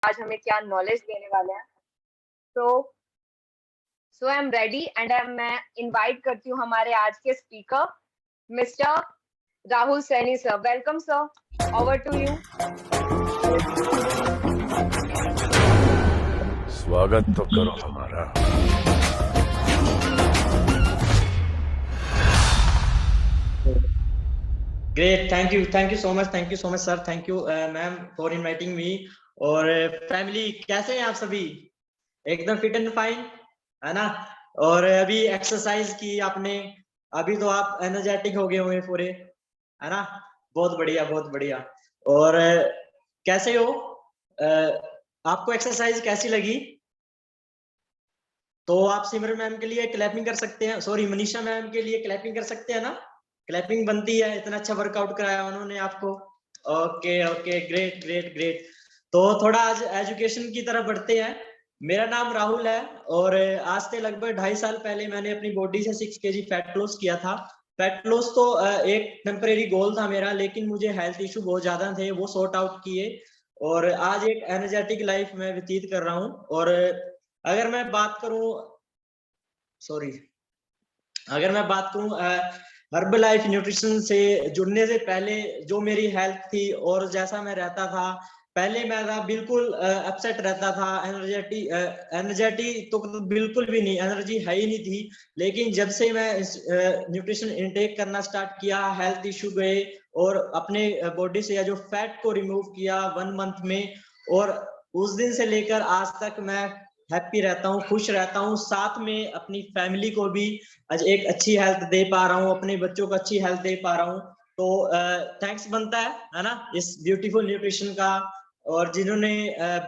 आज हमें क्या नॉलेज देने वाले हैं। So I am ready and मैं इनवाइट करती हूँ हमारे आज के speaker mister Rahul Saini sir. Welcome sir, over to you. स्वागत तो करो हमारा। Great, thank you so much sir, thank you ma'am for inviting me। और फैमिली कैसे हैं आप सभी? एकदम फिट एंड फाइन है ना? और अभी एक्सरसाइज की आपने, अभी तो आप एनर्जेटिक हो गए होंगे पूरे, है ना? बहुत बढ़िया, बहुत बढ़िया। और कैसे हो? आपको एक्सरसाइज कैसी लगी? तो आप सिमरन मैम के लिए क्लैपिंग कर सकते हैं, सॉरी मनीषा मैम के लिए क्लैपिंग कर सकते हैं ना? क्लैपिंग बनती है, इतना अच्छा वर्कआउट कराया उन्होंने आपको। Okay okay, great great great. तो थोड़ा आज एजुकेशन की तरफ बढ़ते हैं। मेरा नाम राहुल है और आज से लगभग 2.5 साल पहले मैंने अपनी बॉडी से 6 kg फैट लॉस किया था। फैट लॉस तो एक टेम्परेरी गोल था मेरा, लेकिन मुझे हेल्थ इशू बहुत ज्यादा थे, वो सॉर्ट आउट किए और आज एक एनर्जेटिक लाइफ में व्यतीत कर रहा हूँ। और अगर मैं बात करूं, सॉरी, अगर मैं बात करूं हर्बल लाइफ न्यूट्रिशन से जुड़ने से पहले जो मेरी हेल्थ थी और जैसा मैं रहता था, पहले मैं था बिल्कुल अपसेट रहता था, एनर्जेटी तो बिल्कुल भी नहीं, एनर्जी है ही नहीं थी। लेकिन जब से मैं न्यूट्रिशन इनटेक करना स्टार्ट किया, हेल्थ इशू गए और अपने बॉडी से जो फैट को रिमूव किया 1 मंथ में, और उस दिन से लेकर आज तक मैं हैप्पी रहता हूँ, खुश रहता हूँ, साथ में अपनी फैमिली को भी आज एक अच्छी हेल्थ दे पा रहा हूँ, अपने बच्चों को अच्छी हेल्थ दे पा रहा हूँ। तो थैंक्स बनता है ना, इस ब्यूटीफुल न्यूट्रिशन का, और जिन्होंने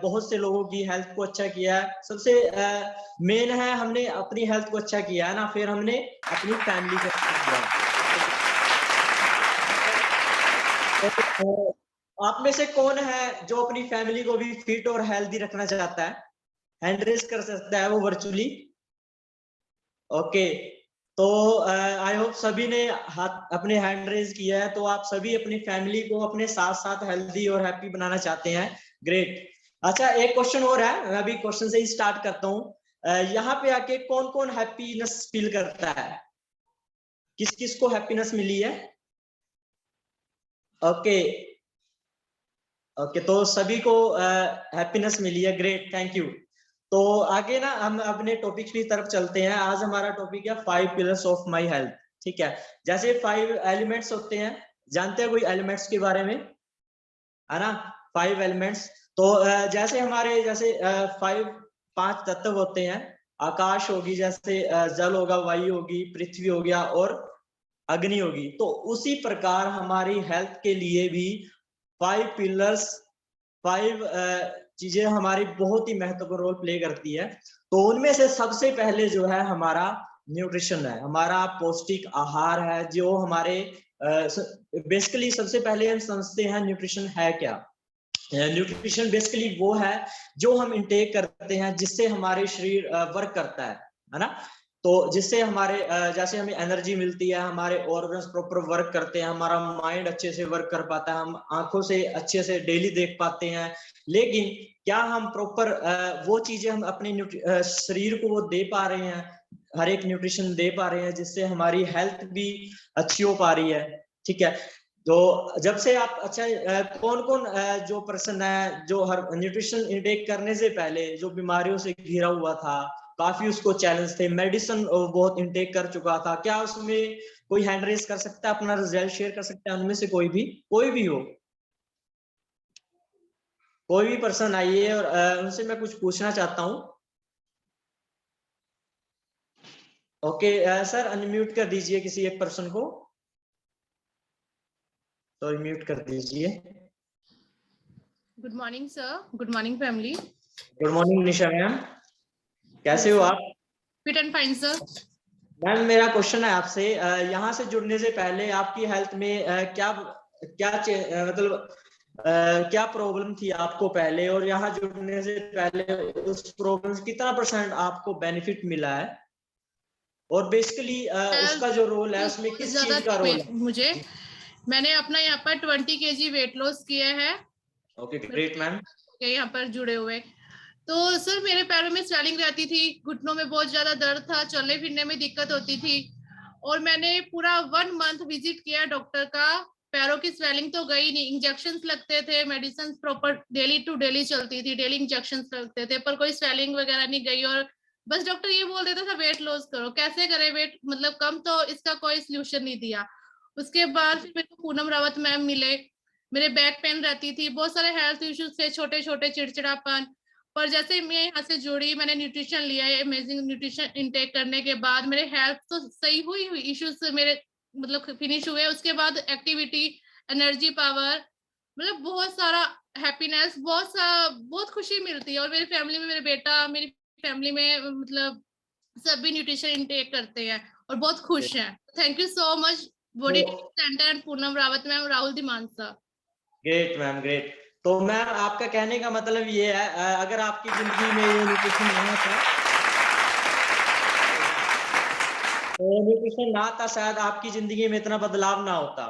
बहुत से लोगों की हेल्थ को अच्छा किया है। सबसे मेन है हमने अपनी हेल्थ को अच्छा किया है ना, फिर हमने अपनी फैमिली को अच्छा किया। आप में से कौन है जो अपनी फैमिली को भी फिट और हेल्दी रखना चाहता है? हैंड रेज कर सकता है वो वर्चुअली। ओके, तो आई होप सभी ने हाथ अपने हैंड रेज किया है, तो आप सभी अपनी फैमिली को अपने साथ साथ हेल्दी और हैप्पी बनाना चाहते हैं। ग्रेट। अच्छा, एक क्वेश्चन और है, मैं अभी क्वेश्चन से ही स्टार्ट करता हूँ। यहाँ पे आके कौन कौन हैप्पीनेस फील करता है? किस किस को हैप्पीनेस मिली है? ओके ओके, तो सभी को हैप्पीनेस मिली है। Great, thank you. तो आगे ना हम अपने टॉपिक की तरफ चलते हैं। आज हमारा टॉपिक है 5 पिलर्स ऑफ माय हेल्थ। ठीक है, जैसे 5 एलिमेंट्स होते हैं, जानते हैं कोई एलिमेंट्स के बारे में, है ना? 5 एलिमेंट्स, तो जैसे हमारे 5 तत्व होते हैं। आकाश होगी, जैसे जल होगा, वायु होगी, पृथ्वी हो गया और अग्नि होगी। तो उसी प्रकार हमारी हेल्थ के लिए भी 5 पिलर्स, 5 चीजें हमारी बहुत ही महत्वपूर्ण रोल प्ले करती है। तो उनमें से सबसे पहले जो है हमारा न्यूट्रिशन है, हमारा पौष्टिक आहार है, जो हमारे बेसिकली सबसे पहले हम समझते हैं न्यूट्रिशन है क्या। न्यूट्रिशन बेसिकली वो है जो हम इंटेक करते हैं, जिससे हमारे शरीर वर्क करता है ना? तो जिससे हमारे जैसे हमें एनर्जी मिलती है, हमारे ऑर्गन्स प्रॉपर वर्क करते हैं, हमारा माइंड अच्छे से वर्क कर पाता है, हम आंखों से अच्छे से डेली देख पाते हैं। लेकिन क्या हम प्रॉपर वो चीजें हम अपने शरीर को वो दे पा रहे हैं, हर एक न्यूट्रिशन दे पा रहे हैं जिससे हमारी हेल्थ भी अच्छी हो पा रही है? ठीक है, तो जब से आप, अच्छा कौन कौन जो पर्सन है जो हर न्यूट्रिशन इंटेक करने से पहले जो बीमारियों से घिरा हुआ था, काफी उसको चैलेंज थे, मेडिसिन बहुत इंटेक कर चुका था, क्या उसमें कोई हैंड रेज कर सकता है, अपना रिजल्ट शेयर कर सकता है? उनमें से कोई भी हो, कोई भी पर्सन आइए और उनसे मैं कुछ पूछना चाहता हूँ। ओके सर, अनम्यूट कर दीजिए किसी एक पर्सन को, तो म्यूट कर दीजिए। Good morning sir, good morning family. Good morning Nisha ma'am, कैसे हो आप? Fit and fine sir. Ma'am मेरा क्वेश्चन है आपसे, यहाँ से जुड़ने से पहले आपकी हेल्थ में क्या क्या मतलब क्या प्रॉब्लम थी आपको पहले, और यहाँ जुड़ने से पहले उस प्रॉब्लम से कितना % आपको बेनिफिट मिला है, और बेसिकली उसका जो रोल है उसमें किस चीज का रोल है? मैंने अपना यहाँ पर 20 kg वेट लॉस किया है। Okay great ma'am. के यहाँ पर जुड़े हुए। तो सर मेरे पैरों में स्वेलिंग रहती थी, घुटनों में बहुत ज्यादा दर्द था, चलने फिरने में दिक्कत होती थी, और मैंने पूरा 1 मंथ विजिट किया डॉक्टर का। पैरों की स्वेलिंग तो गई नहीं, इंजेक्शंस लगते थे, medicine proper daily to daily चलती थी, डेली इंजेक्शंस लगते थे, पर कोई स्वेलिंग वगैरह नहीं गई। और बस डॉक्टर ये बोल देता था वेट लॉस करो। कैसे करें वेट मतलब कम, तो इसका कोई सोल्यूशन नहीं दिया। उसके बाद फिर मेरे को पूनम रावत मैम मिले। मेरे बैक पेन रहती थी, बहुत सारे हेल्थ इश्यूज थे, छोटे छोटे चिड़चिड़ापन। पर जैसे मैं यहाँ से जुड़ी, मैंने न्यूट्रिशन लिया है, अमेजिंग न्यूट्रिशन इनटेक करने के बाद मेरे हेल्थ तो सही हुई, इश्यूज मेरे मतलब फिनिश हुए। उसके बाद एक्टिविटी, एनर्जी, पावर, मतलब बहुत सारा हैप्पीनेस, बहुत खुशी मिलती है। और मेरी फैमिली में मेरे बेटा, मेरी फैमिली में मतलब सभी न्यूट्रिशन इनटेक करते हैं और बहुत खुश हैं। Thank you so much body centre and Poonam Rawat ma'am, Rahul Dhiman sir. Great ma'am, great. तो मैम आपका कहने का मतलब ये है, अगर आपकी जिंदगी में ये न्यूट्रिशन नहीं था, तो न्यूट्रिशन ना था, शायद आपकी जिंदगी में इतना बदलाव ना होता।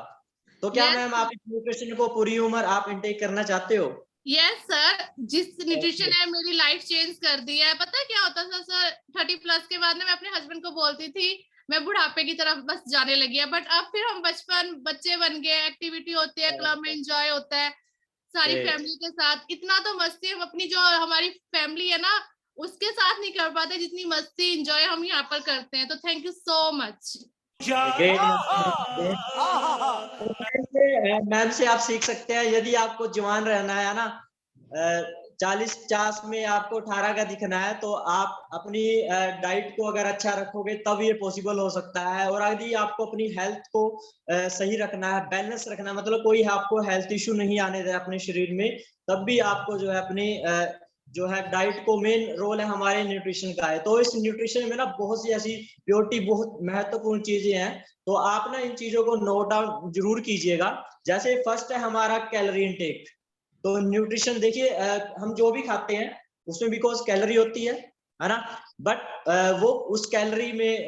तो क्या मैम आप इस न्यूट्रिशन को पूरी उम्र आप इंटेक करना चाहते हो? यस सर, जिस न्यूट्रिशन है मेरी लाइफ चेंज कर दी है। पता है क्या होता था सर, 30+ के बाद ना मैं अपने हस्बैंड को बोलती थी मैं बुढ़ापे की तरफ बस जाने लगी है, बट अब फिर हम बच्चे बन गए, एक्टिविटी होती है, क्लब में एंजॉय होता है सारी फैमिली के साथ। इतना तो मस्ती हम अपनी जो हमारी फैमिली है ना उसके साथ नहीं कर पाते जितनी मस्ती एंजॉय हम यहाँ पर करते हैं। तो thank you so much. Ma'am से आप सीख सकते हैं, यदि आपको जवान रहना है ना, 40-50 में आपको 18 का दिखना है, तो आप अपनी डाइट को अगर अच्छा रखोगे तब ये पॉसिबल हो सकता है। और यदि आपको अपनी हेल्थ को सही रखना है, बैलेंस रखना है, मतलब कोई आपको हेल्थ इश्यू नहीं आने दे अपने शरीर में, तब भी आपको जो है अपनी जो है डाइट को, मेन रोल है हमारे न्यूट्रिशन का है। तो इस न्यूट्रिशन में ना बहुत सी ऐसी प्योरिटी, बहुत महत्वपूर्ण चीजें हैं, तो आप ना इन चीजों को नोट डाउन जरूर कीजिएगा। जैसे फर्स्ट है हमारा कैलोरी इनटेक। तो न्यूट्रिशन देखिए, हम जो भी खाते हैं उसमें बिकॉज कैलोरी होती है ना, बट वो उस कैलोरी में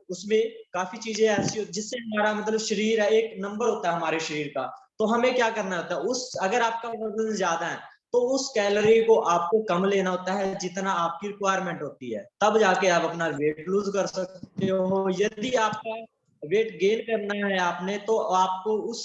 उसमें काफी चीजें ऐसी जिससे हमारा मतलब शरीर है, एक नंबर होता है हमारे शरीर का। तो हमें क्या करना होता है, उस अगर आपका वजन ज्यादा है तो उस कैलोरी को आपको कम लेना होता है जितना आपकी रिक्वायरमेंट होती है, तब जाके आप अपना वेट लूज कर सकते हो। यदि आपका वेट गेन करना है आपने, तो आपको उस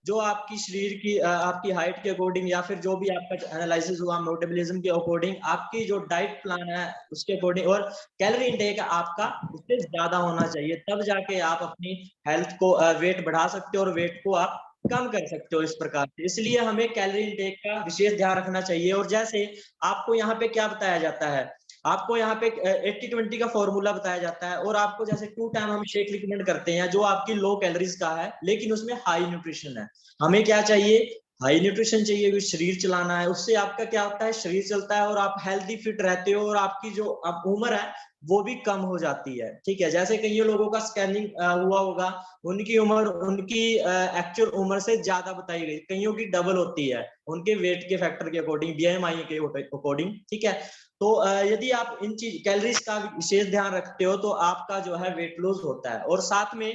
जो आपकी शरीर की आपकी हाइट के अकॉर्डिंग, या फिर जो भी आपका एनालिसिस हुआ मेटाबॉलिज्म के अकॉर्डिंग, आपकी जो डाइट प्लान है उसके अकॉर्डिंग, और कैलोरी इनटेक आपका उससे ज्यादा होना चाहिए, तब जाके आप अपनी हेल्थ को वेट बढ़ा सकते हो और वेट को आप कम कर सकते हो इस प्रकार से। इसलिए हमें कैलोरी इनटेक का विशेष ध्यान रखना चाहिए। और जैसे आपको यहाँ पे क्या बताया जाता है, आपको यहाँ पे 80-20 का फॉर्मूला बताया जाता है, और आपको जैसे 2 टाइम हम शेक रिकमेंड करते हैं जो आपकी लो कैलोरीज का है लेकिन उसमें हाई न्यूट्रिशन है। हमें क्या चाहिए, हाई न्यूट्रिशन चाहिए, क्योंकि शरीर चलाना है। उससे आपका क्या होता है, शरीर चलता है और आप हेल्दी फिट रहते हो, और आपकी जो उम्र है वो भी कम हो जाती है। ठीक है, जैसे कई लोगों का स्कैनिंग हुआ होगा, उनकी उम्र उनकी एक्चुअल उम्र से ज्यादा बताई गई, कईयों की डबल होती है उनके वेट के फैक्टर के अकॉर्डिंग, BMI के अकॉर्डिंग। ठीक है, तो यदि आप इन चीज कैलोरीज का विशेष ध्यान रखते हो तो आपका जो है वेट लॉस होता है। और साथ में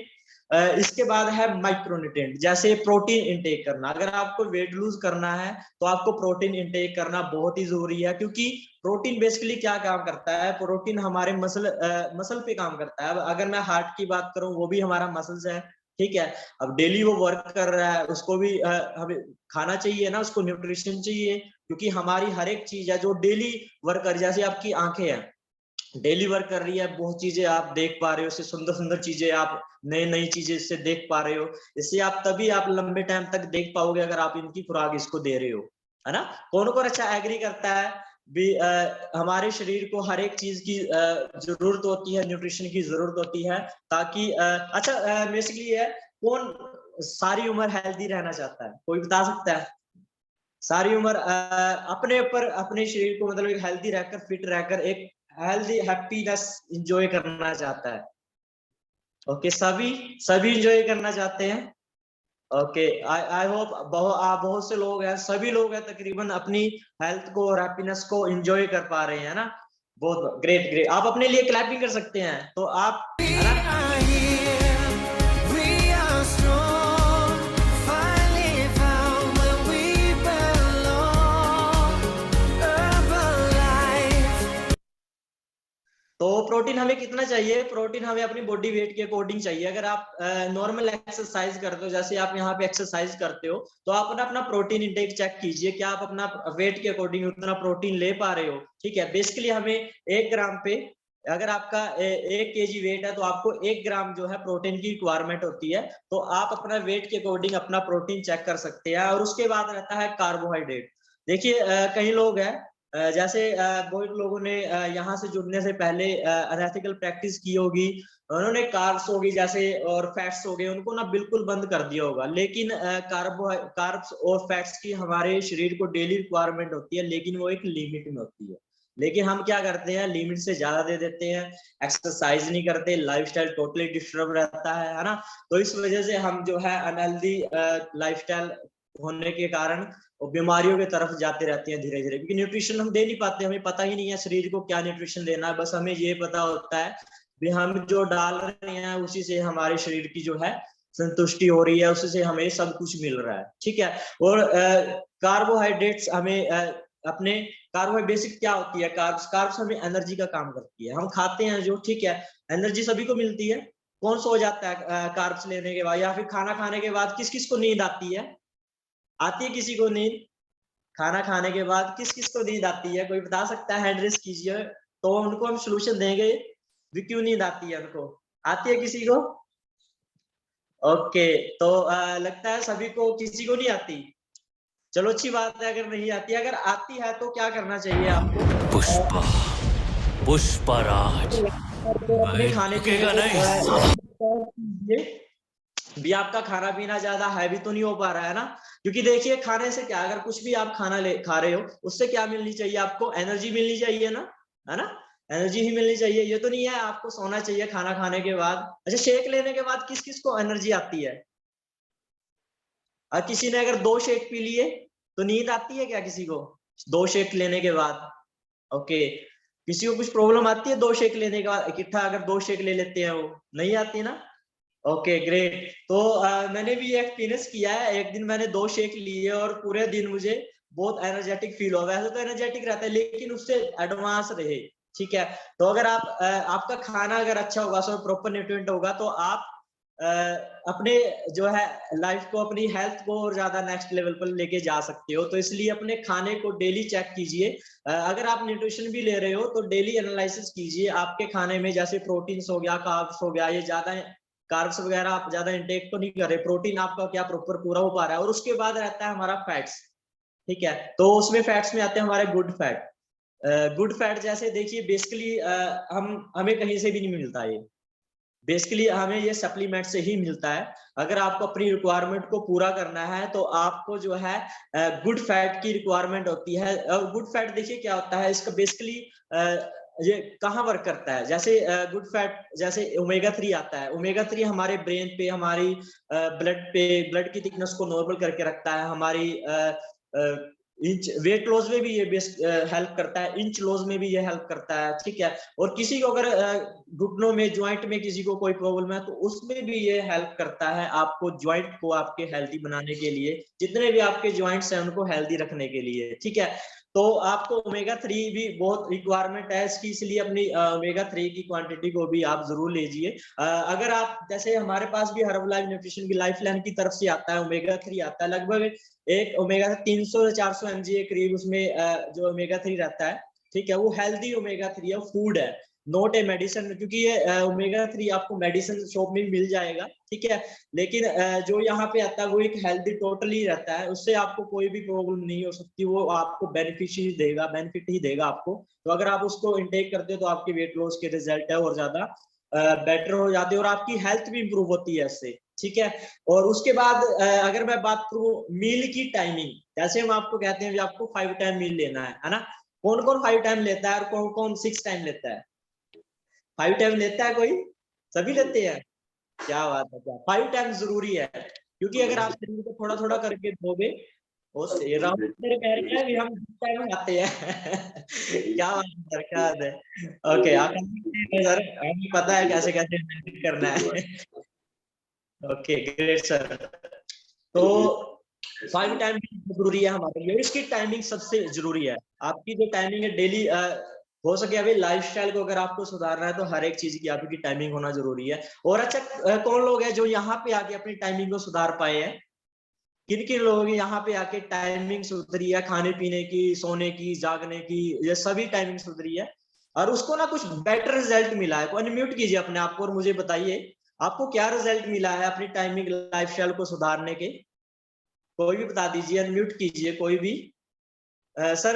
इसके बाद है माइक्रोन्यूट्रिएंट, जैसे प्रोटीन इंटेक करना। अगर आपको वेट लूज करना है तो आपको प्रोटीन इंटेक करना बहुत ही जरूरी है, क्योंकि प्रोटीन बेसिकली क्या काम करता है, प्रोटीन हमारे मसल पे काम करता है। अब अगर मैं हार्ट की बात करूं, वो भी हमारा मसल्स है। ठीक है, अब डेली वो वर्क कर रहा है, उसको भी हमें खाना चाहिए ना, उसको न्यूट्रिशन चाहिए, क्योंकि हमारी हर एक चीज है जो डेली वर्क कर, जैसे आपकी आंखें हैं डेली वर्क कर रही है, बहुत चीजें आप देख पा रहे हो, इससे सुंदर सुंदर चीजें आप नई चीजें इससे देख पा रहे हो। इससे आप तभी आप लंबे टाइम तक देख पाओगे अगर आप इनकी खुराक इसको दे रहे हो, है ना। कौन कौन अच्छा एग्री करता है भी हमारे शरीर को हर एक चीज की जरूरत होती है, न्यूट्रिशन की जरूरत होती है, ताकि अच्छा बेसिकली है, कौन सारी उम्र हेल्दी रहना चाहता है, कोई बता सकता है? सारी उम्र अपने ऊपर अपने शरीर को मतलब एक हेल्दी रहकर, फिट रहकर, एक हेल्दी हैप्पीनेस एंजॉय करना चाहता है। ओके, सभी एंजॉय करना चाहते हैं। ओके, आई होप बहुत से लोग हैं, सभी लोग हैं तकरीबन अपनी हेल्थ को और हैप्पीनेस को एंजॉय कर पा रहे हैं ना। बहुत ग्रेट। आप अपने लिए क्लैपिंग कर सकते हैं, तो आप है ना? तो प्रोटीन हमें कितना चाहिए? प्रोटीन हमें अपनी बॉडी वेट के अकॉर्डिंग चाहिए। अगर आप नॉर्मल एक्सरसाइज करते हो, जैसे आप यहाँ पे एक्सरसाइज करते हो, तो आप अपना प्रोटीन इंटेक चेक कीजिए कि आप अपना वेट के अकॉर्डिंग उतना प्रोटीन ले पा रहे हो। ठीक है, बेसिकली हमें 1 ग्राम पे, अगर आपका 1 kg वेट है तो आपको 1 ग्राम जो है प्रोटीन की रिक्वायरमेंट होती है। तो आप अपना वेट के अकॉर्डिंग अपना प्रोटीन चेक कर सकते हैं। और उसके बाद रहता है कार्बोहाइड्रेट। देखिए कई लोग हैं, जैसे बहुत लोगों ने यहाँ से जुड़ने से पहले अनएथिकल प्रैक्टिस की होगी, उन्होंने कार्ब्स होगी जैसे और फैट्स हो गए, उनको ना बिल्कुल बंद कर दिया होगा। लेकिन कार्ब्स और फैट्स की हमारे शरीर को डेली रिक्वायरमेंट होती है, लेकिन वो एक लिमिट में होती है। लेकिन हम क्या करते हैं, लिमिट से ज्यादा दे देते हैं, एक्सरसाइज नहीं करते, लाइफस्टाइल टोटली डिस्टर्ब रहता है ना। तो इस वजह से हम जो है अनहेल्दी लाइफस्टाइल होने के कारण बीमारियों की तरफ जाते रहते हैं धीरे धीरे, क्योंकि न्यूट्रिशन हम दे नहीं पाते, हमें पता ही नहीं है शरीर को क्या न्यूट्रिशन देना है। बस हमें ये पता होता है भी हम जो डाल रहे हैं उसी से हमारे शरीर की जो है संतुष्टि हो रही है, उसी से हमें सब कुछ मिल रहा है। ठीक है, और कार्बोहाइड्रेट्स हमें अपने बेसिक क्या होती है? कार्ब्स हमें एनर्जी का काम करती है। हम खाते हैं जो, ठीक है, एनर्जी सभी को मिलती है। कौन सो जाता है कार्ब्स लेने के बाद, या फिर खाना खाने के बाद किस किस को नींद आती है? आती है किसी को नींद? खाना खाने के बाद किस किस को नींद आती है? कोई बता सकता है? हैंड रेस कीजिए, तो उनको हम सोल्यूशन देंगे भी क्यों नींद आती है उनको। आती है किसी को? ओके, तो लगता है सभी को, किसी को नहीं आती। चलो अच्छी बात है अगर नहीं आती। अगर आती है तो क्या करना चाहिए आपको? पुष्पा पुष्पराज अपने खाने रुकेगा पीने भी आपका खाना पीना ज्यादा हैवी तो नहीं हो पा रहा है ना। क्योंकि देखिए खाने से क्या, अगर कुछ भी आप खा रहे हो, उससे क्या मिलनी चाहिए आपको? एनर्जी मिलनी चाहिए ना, है ना? एनर्जी ही मिलनी चाहिए। ये तो नहीं है आपको सोना चाहिए खाना खाने के बाद। अच्छा, शेक लेने के बाद किस किस को एनर्जी आती है? किसी ने अगर 2 शेक पी लिए तो नींद आती है क्या किसी को 2 शेक लेने के बाद? ओके, किसी को कुछ प्रॉब्लम आती है 2 शेक लेने के बाद? इकट्ठा अगर 2 शेक ले लेते हैं, वो नहीं आती ना। Okay great. तो मैंने भी ये एक्सपीरियंस किया है। एक दिन मैंने 2 शेक लिए और पूरे दिन मुझे बहुत एनर्जेटिक फील हुआ। वैसे तो एनर्जेटिक रहता है, लेकिन उससे एडवांस रहे। ठीक है, तो अगर आप आपका खाना अगर अच्छा होगा, सब प्रॉपर न्यूट्रिएंट होगा, तो आप अपने जो है लाइफ को, अपनी हेल्थ को और ज्यादा नेक्स्ट लेवल पर लेके जा सकते हो। तो इसलिए अपने खाने को डेली चेक कीजिए। अगर आप न्यूट्रिशन भी ले रहे हो तो डेली एनालिसिस कीजिए आपके खाने में, जैसे प्रोटीन्स हो गया, कार्ब्स हो गया, ये ज्यादा कार्ब्स वगैरह आप ज्यादा इंटेक तो नहीं कर रहे, प्रोटीन आपका क्या प्रॉपर पूरा हो पा रहा है। और उसके बाद रहता है हमारा फैट्स। ठीक है, तो उसमें फैट्स में आते हैं हमारे गुड फैट। गुड फैट जैसे देखिए बेसिकली हमें कहीं से भी नहीं मिलता, ये बेसिकली हमें ये सप्लीमेंट से ही मिलता है। अगर आपको अपनी रिक्वायरमेंट को पूरा करना है तो आपको जो है गुड फैट की रिक्वायरमेंट होती है। और गुड फैट देखिए क्या होता है, इसका बेसिकली ये कहाँ वर्क करता है? जैसे गुड फैट, जैसे ओमेगा 3 आता है। ओमेगा 3 हमारे ब्रेन पे, हमारी ब्लड की थिकनेस को नॉर्मल करके रखता है। हमारी इंच वेट लॉस में भी ये हेल्प करता है, इंच लॉस में भी ये हेल्प करता है। ठीक है, और किसी को अगर घुटनों में, ज्वाइंट में किसी को कोई प्रॉब्लम है तो उसमें भी ये हेल्प करता है आपको, ज्वाइंट को आपके हेल्दी बनाने के लिए, जितने भी आपके ज्वाइंट्स हैं उनको हेल्दी रखने के लिए। ठीक है, तो आपको ओमेगा 3 भी बहुत रिक्वायरमेंट है इसकी, इसलिए अपनी ओमेगा 3 की क्वांटिटी को भी आप जरूर लीजिए। अगर आप, जैसे हमारे पास भी हर्बलाइफ न्यूट्रिशन की लाइफलाइन की तरफ से आता है, ओमेगा 3 आता है। लगभग एक ओमेगा 300 से 400 mg के करीब उसमें जो ओमेगा 3 रहता है। ठीक है, वो हेल्दी ओमेगा 3 है, फूड है, नॉट ए मेडिसिन। क्योंकि ये ओमेगा 3 आपको मेडिसिन शॉप में मिल जाएगा। ठीक है, लेकिन जो यहाँ पे आता है वो एक हेल्दी टोटली रहता है, उससे आपको कोई भी प्रॉब्लम नहीं हो सकती, वो आपको बेनिफिट ही देगा आपको। तो अगर आप उसको इंटेक करते हो तो आपके वेट लॉस के रिजल्ट है और ज्यादा बेटर हो जाते हैं, और आपकी हेल्थ भी इंप्रूव होती है इससे। ठीक है, और उसके बाद अगर मैं बात करूं मील की टाइमिंग, जैसे हम आपको कहते हैं आपको 5 टाइम मील लेना है ना। कौन कौन 5 टाइम लेता है और कौन कौन 6 टाइम लेता है? 5 टाइम लेता है कोई? सभी लेते हैं? क्या बात है, क्या 5 टाइम जरूरी है। क्योंकि अगर आप शरीर को थोड़ा थोड़ा करके दोगे, तेरे कह रहे हैं भी हम टाइम खाते हैं क्या बात है सर, क्या बात है। ओके, आप सर हमें पता है कैसे कैसे करना है ओके ग्रेट सर। तो 5 टाइम जरूरी है हमारे लिए, इसकी टाइमिंग सबसे जरूरी है। आपकी जो टाइमिंग है डेली हो सके अभी लाइफस्टाइल को अगर आपको सुधारना है तो हर एक चीज की आपकी टाइमिंग होना जरूरी है। और अच्छा कौन लोग हैं जो यहाँ पे आके अपनी टाइमिंग को सुधार पाए हैं? किन किन लोगों की यहाँ पे आके टाइमिंग सुधरी है, खाने पीने की, सोने की, जागने की, ये सभी टाइमिंग सुधरी है और उसको ना कुछ बेटर रिजल्ट मिला है? अनम्यूट कीजिए अपने आप को और मुझे बताइए आपको क्या रिजल्ट मिला है अपनी टाइमिंग लाइफस्टाइल को सुधारने के। कोई भी बता दीजिए, अनम्यूट कीजिए कोई भी। सर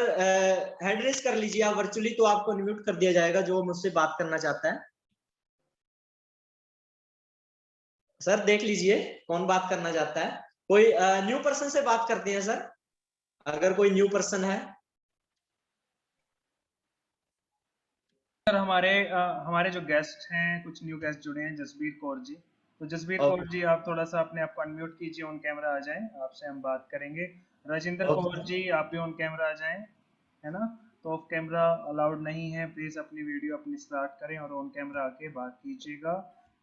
हैंड रेस कर लीजिए आप वर्चुअली, तो आपको अनम्यूट कर दिया जाएगा जो मुझसे बात करना चाहता है। सर देख लीजिए कौन बात करना चाहता है। कोई न्यू पर्सन से बात करते हैं सर, अगर कोई न्यू पर्सन है। सर हमारे जो गेस्ट हैं, कुछ न्यू गेस्ट जुड़े हैं, जसबीर कौर जी। तो जसबीर कौर जी आप थोड़ा सा अपने आप को अनम्यूट कीजिए, ऑन कैमरा आ जाएं, आपसे हम बात करेंगे। राजेंद्र कौर जी आप भी ऑन कैमरा आ जाएं, है ना। तो ऑफ कैमरा अलाउड नहीं है, प्लीज अपनी वीडियो अपनी स्टार्ट करें और ऑन कैमरा आके बात कीजिएगा।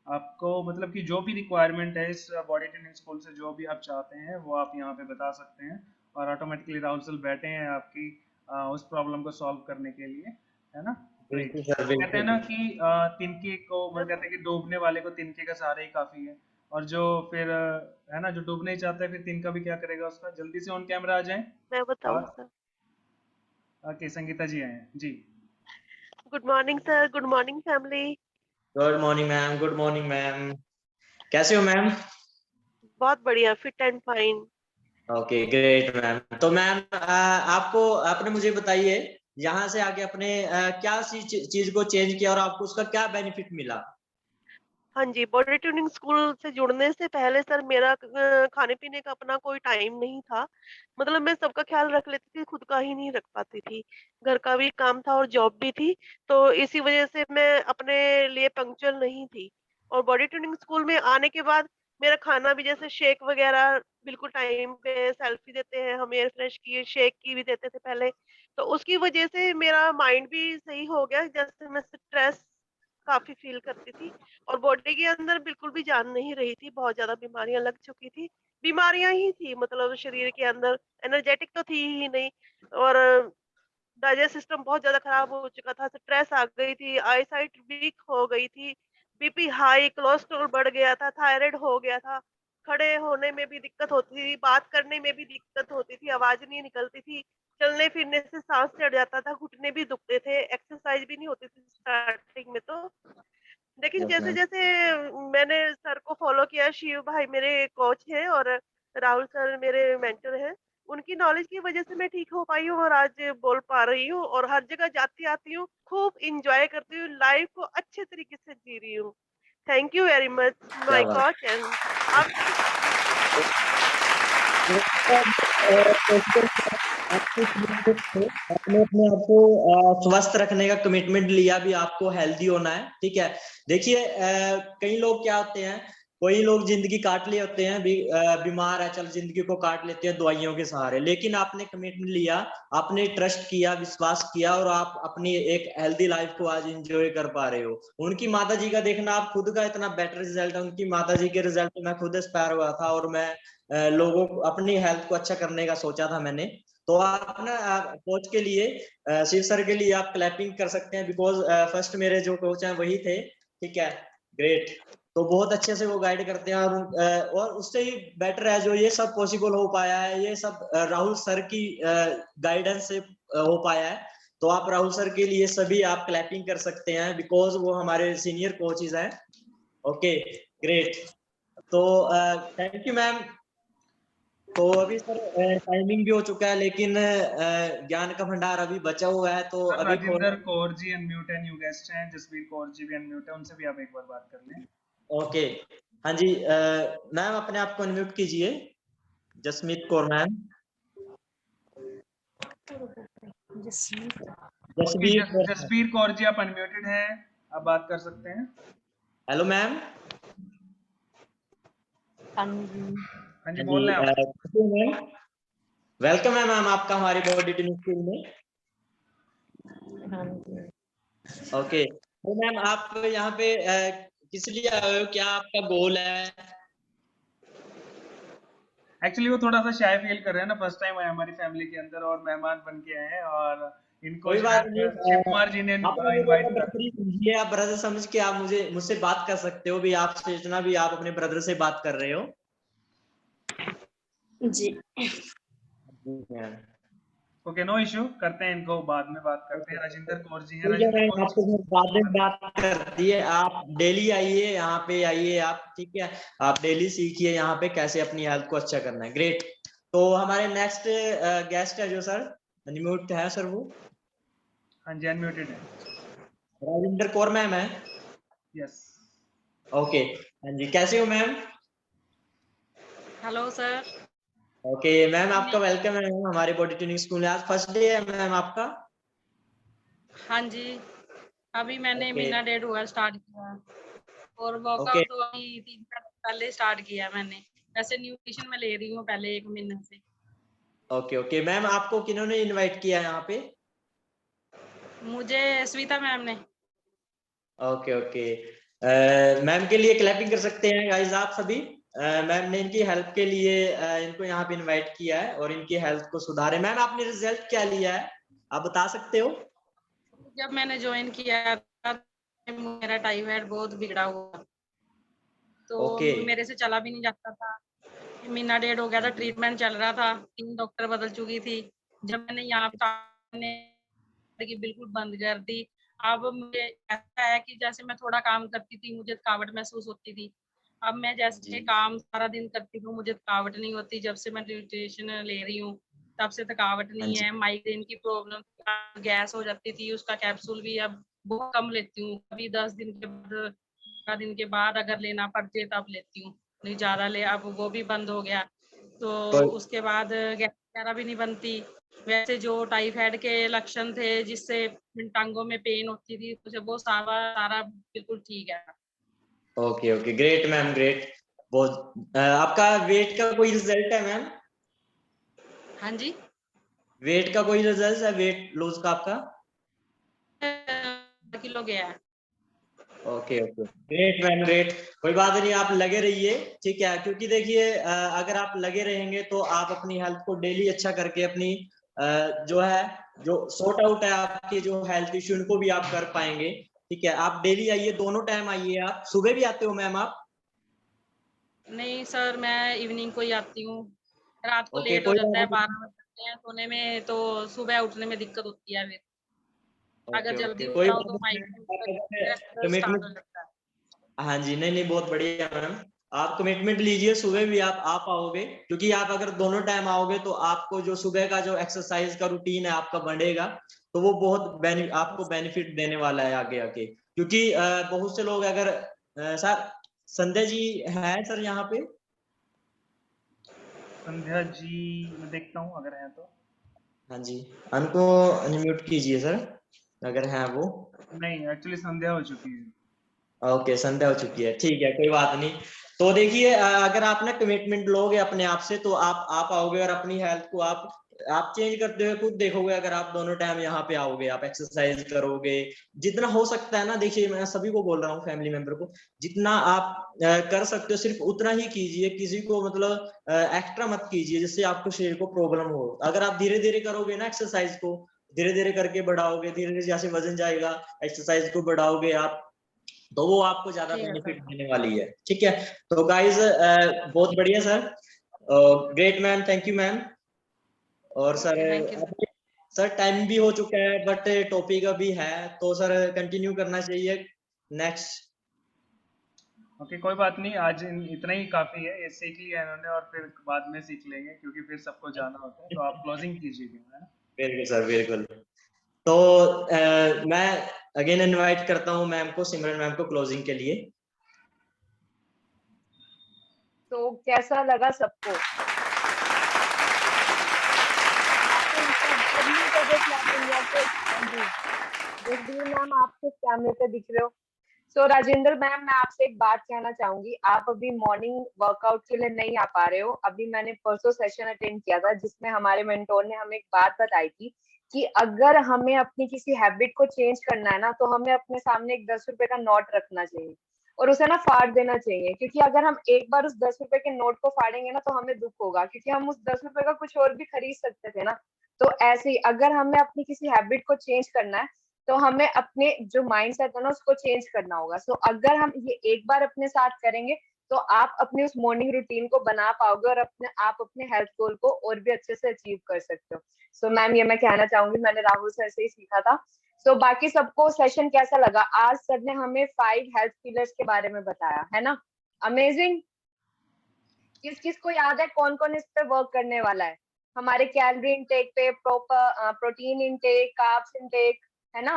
आपको मतलब कि जो भी रिक्वायरमेंट है इस बॉडी ट्रेनिंग स्कूल से, जो भी आप चाहते हैं वो आप यहाँ पे बता सकते हैं और ऑटोमेटिकली राहुल सर बैठे हैं आपकी उस प्रॉब्लम को सॉल्व करने के लिए, है ना। बिल्कुल ग्रेट। सर, वो कहते हैं बिल्कुल। ना कि तिनके को, वो कहते हैं कि डूबने वाले को तिनके का सहारा ही काफी है, और जो फिर है ना, जो डूबना ही चाहता है फिर तिनका भी क्या करेगा उसका। जल्दी से ऑन कैमरा आ जाएं। मैं बताऊं और सर? ओके, संगीता जी आए हैं जी। Good morning sir, good morning family. Good morning ma'am, good morning ma'am. कैसे हो मैम? बहुत बढ़िया, fit and fine. Okay great ma'am. तो मैम आपको, आपने मुझे बताइए यहाँ से आके अपने क्या चीज को चेंज किया और आपको उसका क्या बेनिफिट मिला? हाँ जी, बॉडी ट्यूनिंग स्कूल से जुड़ने से पहले सर मेरा खाने पीने का अपना कोई टाइम नहीं था। मतलब मैं सबका ख्याल रख लेती थी, खुद का ही नहीं रख पाती थी। घर का भी काम था और जॉब भी थी, तो इसी वजह से मैं अपने लिए पंक्चुअल नहीं थी। और बॉडी ट्यूनिंग स्कूल में आने के बाद मेरा खाना भी, जैसे शेक वगैरह बिल्कुल टाइम पे, सेल्फी देते हैं हम, एयर फ्रेश की, शेक की भी देते थे पहले। तो उसकी वजह से मेरा माइंड भी सही हो गया। जैसे मैं स्ट्रेस काफी फील करती थी और बॉडी के अंदर बिल्कुल भी जान नहीं रही थी, बहुत ज्यादा बीमारियां लग चुकी थी। बीमारियां ही थी, मतलब शरीर के अंदर एनर्जेटिक तो थी ही नहीं। और डाइजेस्ट सिस्टम बहुत ज्यादा खराब हो चुका था, स्ट्रेस आ गई थी, आईसाइट वीक हो गई थी, बीपी हाई, कोलेस्ट्रॉल बढ़ गया था, थायराइड हो गया था। खड़े होने में भी दिक्कत होती थी, बात करने में भी दिक्कत होती थी, आवाज नहीं निकलती थी, चलने फिरने से सांस चढ़ जाता था, घुटने भी दुखते थे, एक्सरसाइज भी नहीं होती थी स्टार्टिंग में तो। लेकिन यस जैसे मैम। जैसे मैंने सर को फॉलो किया, शिव भाई मेरे कोच हैं और राहुल सर मेरे मेंटर हैं, उनकी नॉलेज की वजह से मैं ठीक हो पाई हूँ और आज बोल पा रही हूँ और हर जगह जाती आती हूँ, खूब इंजॉय करती हूँ, लाइफ को अच्छे तरीके से जी रही हूँ। थैंक यू वेरी मच क्या माय बात। कोच एंड आप। आपने अपने आप को स्वस्थ रखने का कमिटमेंट लिया, भी आपको हेल्दी होना है, ठीक है। देखिए कई लोग क्या होते हैं, कोई लोग जिंदगी काट लिए होते हैं, बीमार है, चल जिंदगी को काट लेते हैं दवाइयों के सहारे, लेकिन आपने कमिटमेंट लिया, आपने ट्रस्ट किया, विश्वास किया और आप अपनी एक हेल्दी लाइफ को आज एंजॉय कर पा रहे हो। उनकी माता जी का देखना, आप खुद का इतना बेटर रिजल्ट है, उनकी माता जी के रिजल्ट में मैं खुद इंस्पायर हुआ था और मैं लोगों को अपनी हेल्थ को अच्छा करने का सोचा था मैंने। तो आप ना कोच के लिए, शिव सर के लिए आप क्लैपिंग कर सकते हैं, बिकॉज फर्स्ट मेरे जो कोच हैं वही थे, ठीक है। ग्रेट। तो बहुत अच्छे से वो गाइड करते हैं और उससे ही बेटर है जो ये सब पॉसिबल हो पाया है, ये सब राहुल सर की गाइडेंस से हो पाया है। तो आप राहुल सर के लिए सभी आप क्लैपिंग कर सकते हैं, बिकॉज वो हमारे सीनियर कोचेज हैं। Okay great. तो थैंक यू मैम। तो अभी सर टाइमिंग भी हो चुका है, लेकिन ज्ञान का भंडार अभी बचा हुआ है, तो सर अभी राजेंद्र कौर जी अनम्यूट है, न्यू गेस्ट हैं, जसबीर कौर जी भी अनम्यूट है, उनसे भी आप एक बार बात कर लें। ओके। हाँ जी मैम अपने आप को अनम्यूट कीजिए, जसमीत कौर मैम। ओके, जसबीर कौर। जसबीर कौर जी आप अनम्यूटेड हैं, आप बात कर सकते हैं। Hello ma'am. हाँ जी, बोल रहे हैं आप। वेलकम है मैम आपका हमारी बॉडी ट्रेनिंग स्कूल में। ओके तो मैम आप यहाँ पे किस लिए आए हो, क्या आपका गोल है? एक्चुअली वो थोड़ा सा शाय फील कर रहे हैं ना, फर्स्ट टाइम आए हमारी फैमिली के अंदर और मेहमान बन के आए हैं, और इनको कोई बात नहीं, शिव कुमार जी ने आपने मुझे इनवाइट अपना करा। ब्रदर ही समझिए, आप ब्रदर समझ के आप मुझसे बात कर सकते हो भी, आपसे इतना भी आप अपने ब्रदर से बात कर रहे हो। जी। ओके, नो इशू, करते हैं इनको, बाद में बात करते हैं। राजेंद्र कौर जी हैं, ठीक है, राजेंद्र मैं कौर आपके जी। साथ बाद में बात करती है। आप डेली आइए यहाँ पे, आइए आप, ठीक है, आप डेली सीखिए यहाँ पे कैसे अपनी हेल्थ को अच्छा करना है। ग्रेट। तो हमारे नेक्स्ट गेस्ट है जो सर, अनम्यूट है सर, वो हाँ जी, अनम्यूटेड है। राजेंद्र कौर मैम है। यस। ओके, हाँ जी, कैसे हो ma'am? Hello sir. Okay ma'am, आपका वेलकम है मैम हमारे बॉडी ट्यूनिंग स्कूल में। आज फर्स्ट डे है मैम आपका? हाँ जी, अभी मैंने ओके महीना डेढ़ हुआ स्टार्ट किया और ओके वर्कआउट तो अभी 3 साल पहले स्टार्ट किया मैंने। वैसे न्यूट्रिशन में ले रही हूँ पहले 1 महीने से। ओके ओके मैम, आपको किन्होंने इनवाइट किया यहाँ पे? मुझे स्विता मैम ने। ओके ओके, मैम के लिए क्लैपिंग कर सकते हैं गाइस आप सभी। मैम ने इनकी हेल्प के लिए इनको यहाँ पे इनवाइट किया है और इनकी हेल्थ को सुधारे। मैम आपने रिजल्ट क्या लिया है, आप बता सकते हो? जब मैंने ज्वाइन किया था मेरा टाइफाइड बहुत बिगड़ा हुआ, तो ओके मेरे से चला भी नहीं जाता था। महीना डेढ़ हो गया था, ट्रीटमेंट चल रहा था, 3 डॉक्टर बदल चुकी थी। जब मैंने यहाँ पे की बिल्कुल बंद कर दी। अब मुझे ऐसा है कि जैसे मैं थोड़ा काम करती थी मुझे थकावट महसूस होती थी। अब मैं जैसे काम सारा दिन करती हूँ मुझे थकावट नहीं होती। जब से मैं न्यूट्रिशन ले रही हूँ तब से थकावट हाँ नहीं जी। है। माइग्रेन की प्रॉब्लम, गैस हो जाती थी, उसका कैप्सूल भी अब बहुत कम लेती हूँ। अभी 10 दिन के बाद 15 दिन के बाद अगर लेना पड़ती है तब लेती हूँ, नहीं ज्यादा ले। अब वो भी बंद हो गया, तो कोई उसके बाद गैस वगैरह भी नहीं बनती। वैसे जो टाइफाइड के लक्षण थे जिससे टांगों में पेन होती थी, मुझे वो सारा बिल्कुल ठीक है। Okay okay, great ma'am, great. बहुत आपका वेट का कोई रिजल्ट है मैम? हाँ जी, वेट का कोई रिजल्ट है, वेट लॉस का आपका? किलो गया है। Okay okay, great ma'am, great. कोई बात नहीं, आप लगे रहिए, ठीक है, क्योंकि देखिए अगर आप लगे रहेंगे तो आप अपनी हेल्थ को डेली अच्छा करके अपनी जो है, जो सॉर्ट आउट है आपकी जो हेल्थ इश्यू, उनको भी आप कर पाएंगे। ठीक है, आप डेली आइए, दोनों टाइम आइए। आप सुबह भी आते हो मैम आप? नहीं सर, मैं इवनिंग को ही आती हूँ। रात को ओके, लेट हो कोई जाता बात है, नहीं। 12 बज जाते हैं सोने में, तो सुबह उठने में दिक्कत होती है फिर। अगर ओके जल्दी ओके, उठ कोई जाऊँ बात तो नहीं माइग्रेन स्टार्ट हो कमिटमेंट। जाता है। हाँ जी, नहीं नहीं, बहुत बढ़िया मैम। आप कमिटमेंट लीजिए, सुबह भी आप आओगे, क्योंकि आप अगर दोनों टाइम आओगे तो आपको जो सुबह का जो एक्सरसाइज का रूटीन है आपका बढ़ेगा, तो वो बहुत आपको बेनिफिट देने वाला है आगे आके। क्योंकि बहुत से लोग अगर सर, संध्या जी है सर यहाँ पे? संध्या जी, मैं देखता हूँ अगर है तो। हाँ जी, उनको अनम्यूट कीजिए सर अगर है वो। नहीं, एक्चुअली संध्या हो चुकी है। ओके, संध्या हो चुकी है, ठीक है, कोई बात नहीं। तो देखिए अगर आप ना कमिटमेंट लोगे अपने आप से तो आप आओगे और अपनी हेल्थ को आप चेंज करते हुए खुद देखोगे। अगर आप दोनों टाइम यहाँ पे आओगे, आप एक्सरसाइज करोगे जितना हो सकता है ना। देखिए, मैं सभी को बोल रहा हूँ, फैमिली मेंबर को, जितना आप कर सकते हो सिर्फ उतना ही कीजिए। किसी को मतलब एक्स्ट्रा मत कीजिए जिससे आपको शरीर को प्रॉब्लम हो। अगर आप धीरे धीरे करोगे ना एक्सरसाइज को, धीरे धीरे करके बढ़ाओगे, धीरे धीरे जैसे वजन जाएगा, एक्सरसाइज को बढ़ाओगे आप, तो वो आपको ज्यादा ठीक है सर। बेनिफिट देने वाली है। ठीक है, तो गाइस बहुत बढ़िया sir, great ma'am, thank you ma'am. और sir thank you sir. Sir time भी हो चुका है बट टॉपिक अभी है, तो सर कंटिन्यू करना चाहिए नेक्स्ट। ओके, कोई बात नहीं, आज इतना ही काफी है, ये सीख लिया इन्होंने और फिर बाद में सीख लेंगे क्योंकि फिर सबको जाना होता है। तो आप क्लोजिंग कीजिएगा, है ना? बिल्कुल सर, बिल्कुल। तो मैं अगेन इनवाइट करता हूँ मैम को, सिमरन मैम को, क्लोजिंग के लिए। तो कैसा लगा सबको? आपको सभी जगह क्लैपिंग या फिर? हाँ जी, जसबीर मैम आप किस कैमरे पे दिख रहे हो? सो राजेंद्र मैम, मैं आपसे एक बात कहना चाहूंगी। आप अभी मॉर्निंग वर्कआउट के लिए नहीं आ पा रहे हो। अभी मैंने परसों सेशन अटेंड किया था जिसमें हमारे मेंटोर ने हमें एक बात बताई थी कि अगर हमें अपनी किसी हैबिट को चेंज करना है ना, तो हमें अपने सामने एक 10 रुपए का नोट रखना चाहिए और उसे ना फाड़ देना चाहिए, क्योंकि अगर हम एक बार उस 10 रुपए के नोट को फाड़ेंगे ना तो हमें दुख होगा, क्योंकि हम उस 10 रुपए का कुछ और भी खरीद सकते थे ना। तो ऐसे ही अगर हमें अपनी किसी हैबिट को चेंज करना है तो हमें अपने जो माइंड सेट है ना उसको चेंज करना होगा। सो अगर हम ये एक बार अपने साथ करेंगे तो आप अपनी उस मॉर्निंग रूटीन को बना पाओगे और अपने हेल्थ गोल को और भी अच्छे से अचीव कर सकते हो। सो मैम ये मैं कहना चाहूंगी, मैंने राहुल सर से ही सीखा था। सो बाकी सबको सेशन कैसा लगा? आज सर ने हमें 5 हेल्थ पिलर्स के बारे में बताया है ना। अमेजिंग। किस किस को याद है कौन कौन इस पे वर्क करने वाला है? हमारे कैलोरी इनटेक पे, proper protein intake, carbs intake, है ना।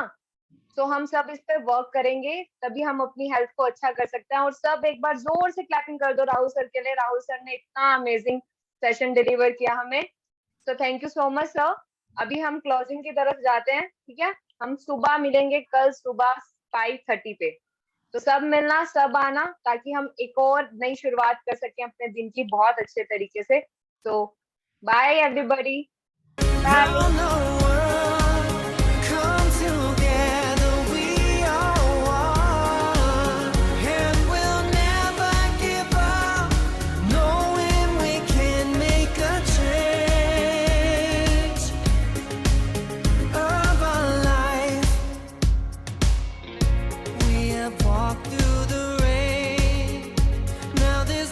तो हम सब इस पे वर्क करेंगे, तभी हम अपनी हेल्थ को अच्छा कर सकते हैं। और सब एक बार जोर से क्लैपिंग कर दो राहुल सर के लिए। राहुल सर ने इतना अमेजिंग सेशन डिलीवर किया हमें। तो thank you so much sir. अभी हम क्लोजिंग की तरफ जाते हैं, ठीक है। हम सुबह मिलेंगे कल सुबह 5:30 पे। तो सब मिलना, सब आना, ताकि हम एक और नई शुरुआत कर सकें अपने दिन की बहुत अच्छे तरीके से। तो बाय एवरीबॉडी। बाय।